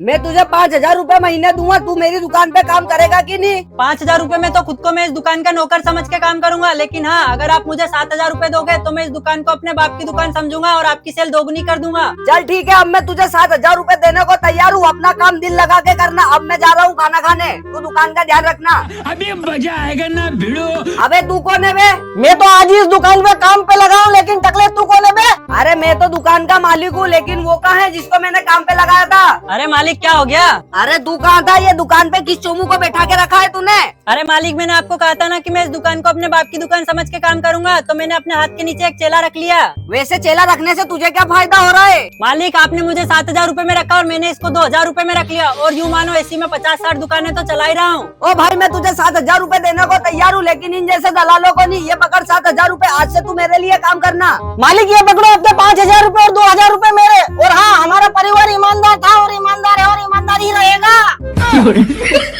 मैं तुझे 5,000 रूपए महीने दूंगा, तू मेरी दुकान पे काम करेगा कि नहीं? 5,000 रूपए में तो खुद को मैं इस दुकान का नौकर समझ के काम करूंगा, लेकिन हाँ, अगर आप मुझे 7,000 रूपए दोगे तो मैं इस दुकान को अपने बाप की दुकान समझूंगा और आपकी सेल दोगुनी कर दूंगा। चल ठीक है, अब मैं तुझे 7,000 रूपए देने को तैयार हूँ। अपना काम दिल लगा के करना। अब मैं जा रहा हूँ खाना खाने, तू दुकान का ध्यान रखना। अभी मजा आएगा ना भिड़ो। अबे तू कौन है बे? मैं तो आज ही इस दुकान पे काम पे लगा हूँ, लेकिन टकले तू कौन है बे? अरे मैं तो दुकान का मालिक हूँ, लेकिन वो कहाँ है जिसको मैंने काम पे लगाया था? अरे मालिक क्या हो गया? अरे तू कहाँ था? ये दुकान पे किस चोमू को बैठा के रखा है तूने? अरे मालिक, मैंने आपको कहा था ना कि मैं इस दुकान को अपने बाप की दुकान समझ के काम करूंगा, तो मैंने अपने हाथ के नीचे एक चेला रख लिया। वैसे चेला रखने से तुझे क्या फायदा हो रहा है? मालिक, आपने मुझे 7,000 रूपए में रखा और मैंने इसको 2,000 रूपए में रख लिया, और यूँ मानो इसी में 50-60 दुकानें तो चला ही रहा हूँ। ओ भाई, मैं तुझे 7,000 रूपए देने को तैयार हूँ, लेकिन इन जैसे दलालों को नहीं। ये पकड़ 7,000 रूपए, आज से तू मेरे लिए काम करना। मालिक ये पकड़ो अपने 5,000 रूपए और 2,000 रूपए मेरे। और हाँ, हमारा परिवार ईमानदार था और ईमानदार है और ईमानदार ही रहेगा।